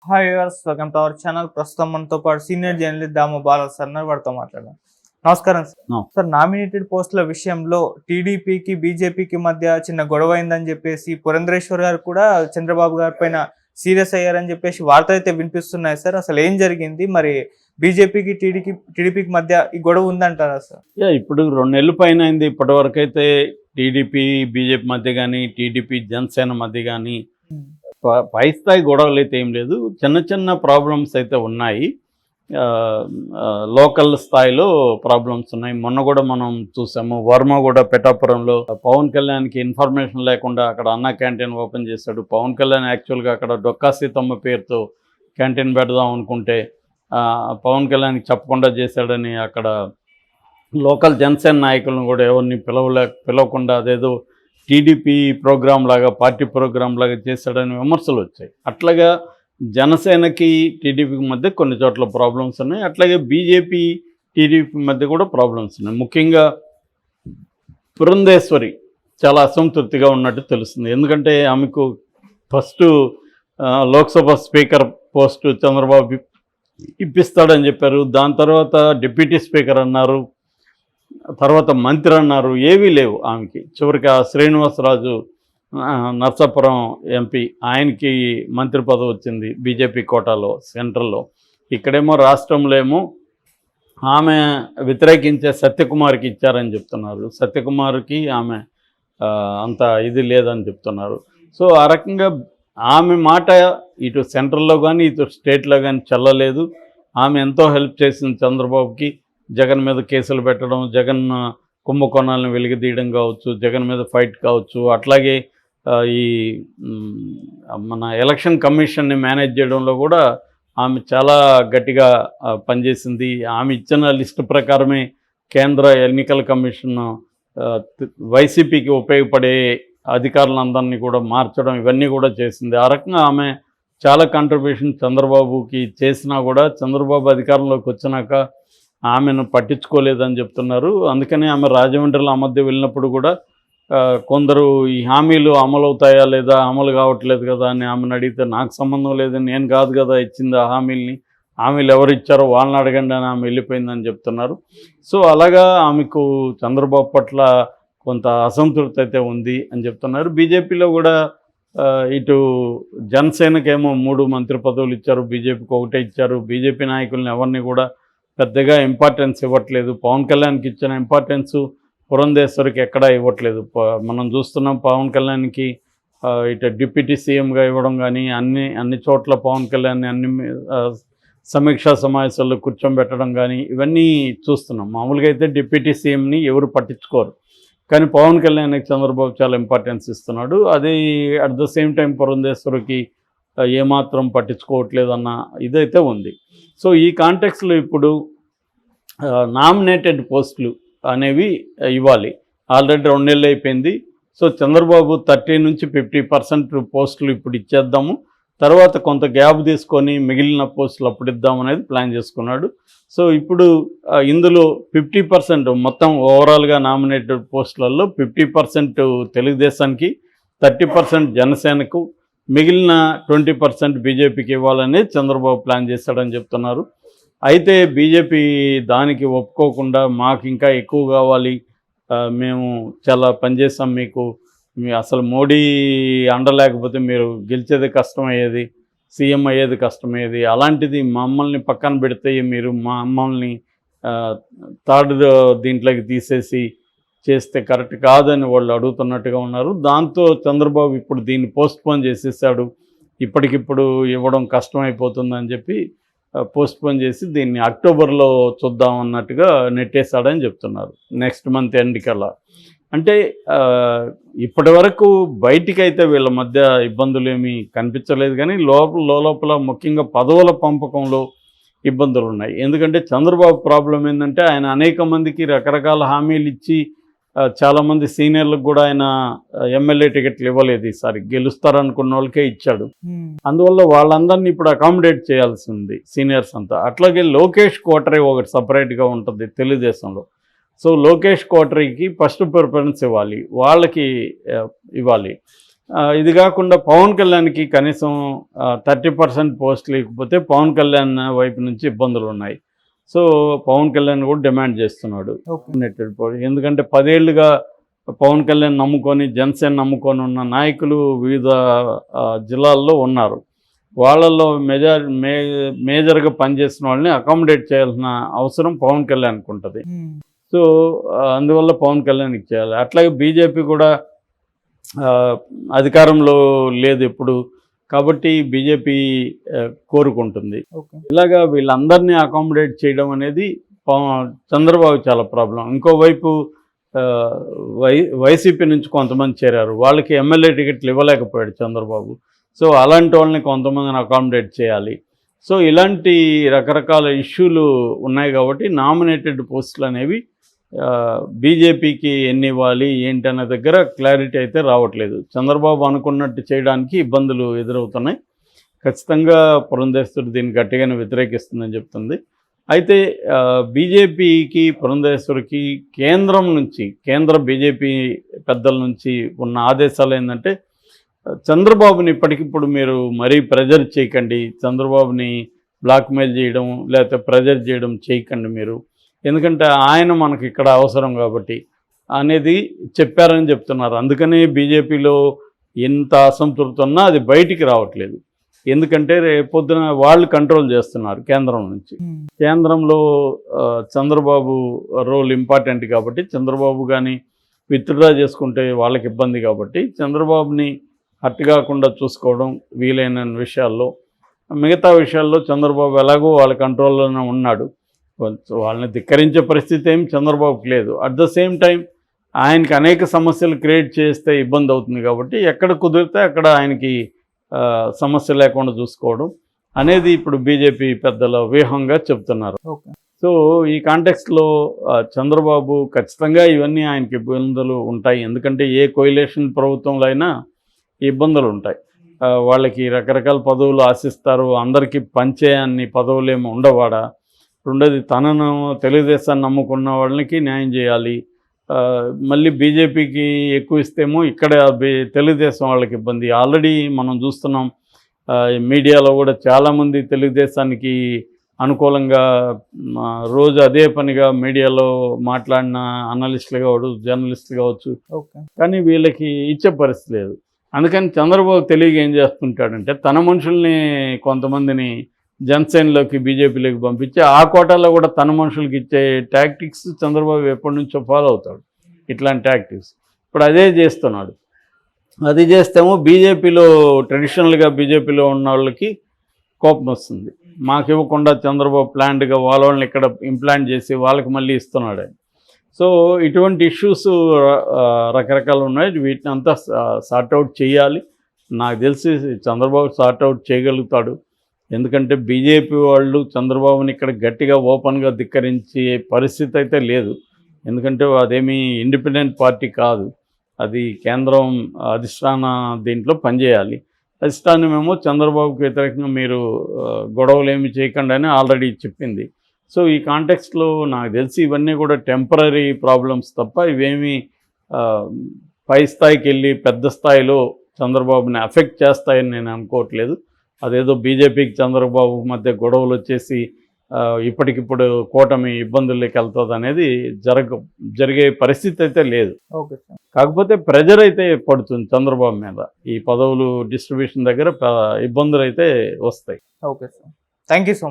Hi viewers, welcome to our channel. ప్రస్తుతం మనతో పాటు సీనియర్ జర్నలిస్ట్ దాము బాలా సార్ ఉన్నారు. వారితో మాట్లాడదాం. నమస్కారం సార్. No. సార్, నామినేటెడ్ పోస్టుల విషయంలో టీడీపీకి బీజేపీకి మధ్య చిన్న గొడవ అయిందని చెప్పేసి పురంధరేశ్వర్ గారు కూడా చంద్రబాబు గారి పైన సీరియస్ అయ్యారని చెప్పేసి వార్తలు అయితే వినిపిస్తున్నాయి సార్. అసలు ఏం జరిగింది? మరి బీజేపీకి టీడీపీకి మధ్య ఈ గొడవ ఉందంటారా సార్? ఇప్పుడు 2 నెలల పైన అయింది. ఇప్పటివరకు అయితే టీడీపీ బీజేపీ మధ్య కానీ, టీడీపీ జనసేన మధ్య కానీ పై స్థాయి గొడవలు అయితే ఏం లేదు. చిన్న చిన్న ప్రాబ్లమ్స్ అయితే ఉన్నాయి. లోకల్ స్థాయిలో ప్రాబ్లమ్స్ ఉన్నాయి. మొన్న కూడా మనం చూసాము. వర్మ కూడా పిఠాపురంలో పవన్ కళ్యాణ్కి ఇన్ఫర్మేషన్ లేకుండా అక్కడ అన్న క్యాంటీన్ ఓపెన్ చేశాడు. పవన్ కళ్యాణ్ యాక్చువల్గా అక్కడ డొక్కా సీతమ్మ పేరుతో క్యాంటీన్ పెడదాం అనుకుంటే పవన్ కళ్యాణ్కి చెప్పకుండా చేశాడని అక్కడ లోకల్ జనసేన నాయకులను కూడా ఎవరిని పిలవకుండా అదేదో టీడీపీ ప్రోగ్రాం లాగా, పార్టీ ప్రోగ్రాం లాగా చేశాడని విమర్శలు వచ్చాయి. అట్లాగా జనసేనకి టీడీపీకి మధ్య కొన్ని చోట్ల ప్రాబ్లమ్స్ ఉన్నాయి. అట్లాగే బీజేపీ టీడీపీ మధ్య కూడా ప్రాబ్లమ్స్ ఉన్నాయి. ముఖ్యంగా పురంధేశ్వరి చాలా అసంతృప్తిగా ఉన్నట్టు తెలుస్తుంది. ఎందుకంటే ఆమెకు first Lok Sabha speaker post Chandrababu ఇప్పిస్తాడని చెప్పారు. దాని తర్వాత డిప్యూటీ స్పీకర్ అన్నారు, తర్వాత మంత్రి అన్నారు. ఏవీ లేవు ఆమెకి. చివరికి ఆ శ్రీనివాసరాజు నర్సాపురం ఎంపీ, ఆయనకి మంత్రి పదవి వచ్చింది బీజేపీ కోటాలో సెంట్రల్లో. ఇక్కడేమో రాష్ట్రంలో ఏమో ఆమె వ్యతిరేకించే సత్యకుమార్కి ఇచ్చారని చెప్తున్నారు. సత్యకుమార్కి ఆమె అంత ఇది లేదని చెప్తున్నారు. సో ఆ రకంగా ఆమె మాట ఇటు సెంట్రల్లో కానీ ఇటు స్టేట్లో కానీ చెల్లలేదు. ఆమె ఎంతో హెల్ప్ చేసింది చంద్రబాబుకి. జగన్ మీద కేసులు పెట్టడం, జగన్ కుంభకోణాలను వెలికితీయడం కావచ్చు, జగన్ మీద ఫైట్ కావచ్చు, అట్లాగే ఈ మన ఎలక్షన్ కమిషన్ని మేనేజ్ చేయడంలో కూడా ఆమె చాలా గట్టిగా పనిచేసింది. ఆమె ఇచ్చిన లిస్టు ప్రకారమే కేంద్ర ఎన్నికల కమిషన్ వైసీపీకి ఉపయోగపడే అధికారులందరినీ కూడా మార్చడం, ఇవన్నీ కూడా చేసింది. ఆ రకంగా ఆమె చాలా కాంట్రిబ్యూషన్ చంద్రబాబుకి చేసినా కూడా చంద్రబాబు అధికారంలోకి వచ్చినాక ఆమెను పట్టించుకోలేదని చెప్తున్నారు. అందుకని ఆమె రాజమండ్రిలో ఆ మధ్య వెళ్ళినప్పుడు కూడా కొందరు ఈ హామీలు అమలు అవుతాయా లేదా, అమలు కావట్లేదు కదా అని ఆమెను అడిగితే నాకు సంబంధం లేదు, నేను కాదు కదా ఇచ్చింది ఆ హామీలు ఎవరు ఇచ్చారో వాళ్ళని అడగండి అని ఆమె వెళ్ళిపోయిందని చెప్తున్నారు. సో అలాగా ఆమెకు చంద్రబాబు పట్ల కొంత అసంతృప్తి అయితే ఉంది అని చెప్తున్నారు. బీజేపీలో కూడా ఇటు జనసేనకేమో 3 మంత్రి పదవులు ఇచ్చారు, బీజేపీకి 1 ఇచ్చారు. బీజేపీ నాయకులను ఎవరిని కూడా పెద్దగా ఇంపార్టెన్స్ ఇవ్వట్లేదు. పవన్ కళ్యాణ్కి ఇచ్చిన ఇంపార్టెన్స్ పురంధేశ్వరికి ఎక్కడా ఇవ్వట్లేదు. మనం చూస్తున్నాం పవన్ కళ్యాణ్కి ఇటు డిప్యూటీ సీఎంగా ఇవ్వడం కానీ, అన్ని చోట్ల పవన్ కళ్యాణ్ని అన్ని సమీక్షా సమావేశాల్లో కూర్చోబెట్టడం కానీ ఇవన్నీ చూస్తున్నాం. మామూలుగా అయితే డిప్యూటీ సీఎంని ఎవరు పట్టించుకోరు, కానీ పవన్ కళ్యాణ్కి చంద్రబాబు చాలా ఇంపార్టెన్స్ ఇస్తున్నాడు. అది అట్ ద సేమ్ టైం పురంధేశ్వరికి ఏమాత్రం పట్టించుకోవట్లేదు అన్న ఇదైతే ఉంది. సో ఈ కాంటెక్స్లో ఇప్పుడు నామినేటెడ్ పోస్టులు అనేవి ఇవ్వాలి. ఆల్రెడీ 2 నెలలు అయిపోయింది. సో చంద్రబాబు 30 నుంచి 50% పోస్టులు ఇప్పుడు ఇచ్చేద్దాము, తర్వాత కొంత గ్యాప్ తీసుకొని మిగిలిన పోస్టులు అప్పుడు ఇద్దామనేది ప్లాన్ చేసుకున్నాడు. సో ఇప్పుడు ఇందులో 50% మొత్తం ఓవరాల్గా నామినేటెడ్ పోస్టులలో 50% తెలుగుదేశానికి, 30% జనసేనకు, మిగిలిన 20% బీజేపీకి ఇవ్వాలని చంద్రబాబు ప్లాన్ చేశాడని చెప్తున్నారు. అయితే బీజేపీ దానికి ఒప్పుకోకుండా మాకు ఇంకా ఎక్కువ కావాలి, మేము చాలా పనిచేస్తాం, మీకు అసలు మోడీ అండలేకపోతే మీరు గెలిచేది కష్టమయ్యేది, సీఎం అయ్యేది కష్టమయ్యేది, అలాంటిది మమ్మల్ని పక్కన పెడితే మీరు మమ్మల్ని థర్డ్ దీంట్లోకి తీసేసి చేస్తే కరెక్ట్ కాదని వాళ్ళు అడుగుతున్నట్టుగా ఉన్నారు. దాంతో చంద్రబాబు ఇప్పుడు దీన్ని పోస్ట్పోన్ చేసేసాడు. ఇప్పటికిప్పుడు ఇవ్వడం కష్టమైపోతుందని చెప్పి పోస్ట్పోన్ చేసి దీన్ని అక్టోబర్లో చూద్దాం అన్నట్టుగా నెట్టేశాడని చెప్తున్నారు. నెక్స్ట్ మంత్ ఎండ్ కల్లా. అంటే ఇప్పటి వరకు బయటికైతే వీళ్ళ మధ్య ఇబ్బందులు ఏమీ కనిపించలేదు, కానీ లోపల ముఖ్యంగా పదవుల పంపకంలో ఇబ్బందులు ఉన్నాయి. ఎందుకంటే చంద్రబాబు ప్రాబ్లం ఏంటంటే ఆయన అనేక మందికి రకరకాల హామీలు ఇచ్చి చాలామంది సీనియర్లకు కూడా ఆయన ఎమ్మెల్యే టికెట్లు ఇవ్వలేదు. ఈసారి గెలుస్తారనుకున్న వాళ్ళకే ఇచ్చాడు. అందువల్ల వాళ్ళందరినీ ఇప్పుడు అకామిడేట్ చేయాల్సి ఉంది సీనియర్స్ అంతా. అట్లాగే లోకేష్ కోటరీ ఒకటి సపరేట్గా ఉంటుంది తెలుగుదేశంలో. సో లోకేష్ కోటరీకి ఫస్ట్ ప్రిఫరెన్స్ ఇవ్వాలి, వాళ్ళకి ఇవ్వాలి. ఇది కాకుండా పవన్ కళ్యాణ్కి కనీసం 30% పోస్టులు ఇకపోతే పవన్ కళ్యాణ్ వైపు నుంచి ఇబ్బందులు ఉన్నాయి. సో పవన్ కళ్యాణ్ కూడా డిమాండ్ చేస్తున్నాడు ఎందుకంటే 10 ఏళ్ళుగా పవన్ కళ్యాణ్ నమ్ముకొని జనసేన నమ్ముకొని ఉన్న నాయకులు వివిధ జిల్లాల్లో ఉన్నారు. వాళ్ళల్లో మేజర్గా పనిచేసిన వాళ్ళని అకామిడేట్ చేయాల్సిన అవసరం పవన్ కళ్యాణ్కి ఉంటుంది. సో అందువల్ల పవన్ కళ్యాణ్కి చేయాలి. అట్లాగే బీజేపీ కూడా అధికారంలో లేదు ఎప్పుడు, కాబట్టి బీజేపీ కోరుకుంటుంది. ఇలాగా వీళ్ళందరినీ అకామిడేట్ చేయడం అనేది చంద్రబాబు చాలా ప్రాబ్లం. ఇంకోవైపు వైసీపీ నుంచి కొంతమంది చేరారు, వాళ్ళకి ఎమ్మెల్యే టికెట్లు ఇవ్వలేకపోయాడు చంద్రబాబు. సో అలాంటి వాళ్ళని కొంతమందిని అకామిడేట్ చేయాలి. సో ఇలాంటి రకరకాల ఇష్యూలు ఉన్నాయి కాబట్టి నామినేటెడ్ పోస్టులు అనేవి బీజేపీకి ఎన్ని ఇవ్వాలి ఏంటి అనే దగ్గర క్లారిటీ అయితే రావట్లేదు. చంద్రబాబు అనుకున్నట్టు చేయడానికి ఇబ్బందులు ఎదురవుతున్నాయి. ఖచ్చితంగా పురంధేశ్వరి దీన్ని గట్టిగానే వ్యతిరేకిస్తుందని చెప్తుంది. అయితే బీజేపీకి పురంధేశ్వరికి కేంద్రం నుంచి కేంద్ర బీజేపీ పెద్దల నుంచి ఉన్న ఆదేశాలు ఏంటంటే చంద్రబాబుని ఇప్పటికిప్పుడు మీరు మరీ ప్రెజర్ చేయకండి, చంద్రబాబుని బ్లాక్మెయిల్ చేయడం లేకపోతే ప్రెజర్ చేయడం చేయకండి మీరు, ఎందుకంటే ఆయన మనకి ఇక్కడ అవసరం కాబట్టి అనేది చెప్పారని చెప్తున్నారు. అందుకనే బీజేపీలో ఎంత అసంతృప్తి ఉన్నా అది బయటికి రావట్లేదు. ఎందుకంటే రేపొద్దున వాళ్ళు కంట్రోల్ చేస్తున్నారు కేంద్రం నుంచి. కేంద్రంలో చంద్రబాబు రోల్ ఇంపార్టెంట్ కాబట్టి చంద్రబాబు కానీ విత్డ్రా చేసుకుంటే వాళ్ళకి ఇబ్బంది కాబట్టి చంద్రబాబుని హర్ట్ కాకుండా చూసుకోవడం వీలైన విషయాల్లో, మిగతా విషయాల్లో చంద్రబాబు ఎలాగో వాళ్ళ కంట్రోల్లోనే ఉన్నాడు. వాళ్ళని ధిక్కరించే పరిస్థితి ఏం చంద్రబాబుకి లేదు. అట్ ద సేమ్ టైం ఆయనకి అనేక సమస్యలు క్రియేట్ చేస్తే ఇబ్బంది అవుతుంది కాబట్టి ఎక్కడ కుదిరితే అక్కడ ఆయనకి సమస్య లేకుండా చూసుకోవడం అనేది ఇప్పుడు బీజేపీ పెద్దల వ్యూహంగా చెప్తున్నారు. సో ఈ కాంటెక్స్ట్లో చంద్రబాబు ఖచ్చితంగా ఇవన్నీ ఆయనకి ఇబ్బందులు ఉంటాయి. ఎందుకంటే ఏ కోయిలేషన్ ప్రభుత్వంలో అయినా ఇబ్బందులు ఉంటాయి. వాళ్ళకి రకరకాల పదవులు ఆశిస్తారు, అందరికీ పంచే అన్ని పదవులు ఏమి ఉండవాడా, రెండోది తనను తెలుగుదేశాన్ని నమ్ముకున్న వాళ్ళకి న్యాయం చేయాలి. మళ్ళీ బీజేపీకి ఎక్కువ ఇస్తేమో ఇక్కడ తెలుగుదేశం వాళ్ళకి ఇబ్బంది. ఆల్రెడీ మనం చూస్తున్నాం మీడియాలో కూడా చాలామంది తెలుగుదేశానికి అనుకూలంగా రోజు అదే పనిగా మీడియాలో మాట్లాడిన అనలిస్టులు కావచ్చు, జర్నలిస్టులు కావచ్చు, కానీ వీళ్ళకి ఇచ్చే పరిస్థితి లేదు. అందుకని చంద్రబాబు తెలియక ఏం చేస్తుంటాడంటే తన మనుషుల్ని కొంతమందిని జనసేనలోకి బీజేపీలోకి పంపించి ఆ కోటాలో కూడా తన మనుషులకి ఇచ్చే టాక్టిక్స్ చంద్రబాబు ఎప్పటి నుంచో ఫాలో అవుతాడు. ఇట్లాంటి టాక్టిక్స్ ఇప్పుడు అదే చేస్తున్నాడు. అది చేస్తేమో బీజేపీలో ట్రెడిషనల్గా బీజేపీలో ఉన్న వాళ్ళకి కోపం వస్తుంది. మాకు ఇవ్వకుండా చంద్రబాబు ప్లాంట్గా వాళ్ళని ఇక్కడ ఇంప్లాంట్ చేసి వాళ్ళకి మళ్ళీ ఇస్తున్నాడు. సో ఇటువంటి ఇష్యూస్ రకరకాలు ఉన్నాయి. వీటిని అంతా సార్ట్అవుట్ చేయాలి. నాకు తెలిసి చంద్రబాబు సార్ట్అవుట్ చేయగలుగుతాడు. ఎందుకంటే బీజేపీ వాళ్ళు చంద్రబాబుని ఇక్కడ గట్టిగా ఓపెన్గా ధిక్కరించే పరిస్థితి అయితే లేదు. ఎందుకంటే అదేమీ ఇండిపెండెంట్ పార్టీ కాదు, అది కేంద్రం అధిష్టాన దీంట్లో పనిచేయాలి. అధిష్టానమేమో చంద్రబాబుకి వ్యతిరేకంగా మీరు గొడవలు ఏమి చేయకండి అని ఆల్రెడీ చెప్పింది. సో ఈ కాంటెక్స్ట్లో నాకు తెలిసి ఇవన్నీ కూడా టెంపరీ ప్రాబ్లమ్స్ తప్ప ఇవేమీ పై స్థాయికి వెళ్ళి పెద్ద స్థాయిలో చంద్రబాబుని అఫెక్ట్ చేస్తాయని నేను అనుకోవట్లేదు. అదేదో బీజేపీకి చంద్రబాబు మధ్య గొడవలు వచ్చేసి ఇప్పటికిప్పుడు కూటమి ఇబ్బందుల్లోకి వెళ్తుంది అనేది జరిగే పరిస్థితి అయితే లేదు. కాకపోతే ప్రెజర్ అయితే పడుతుంది చంద్రబాబు మీద. ఈ పదవులు డిస్ట్రిబ్యూషన్ దగ్గర ఇబ్బందులు అయితే వస్తాయి. Okay sir, thank you so much.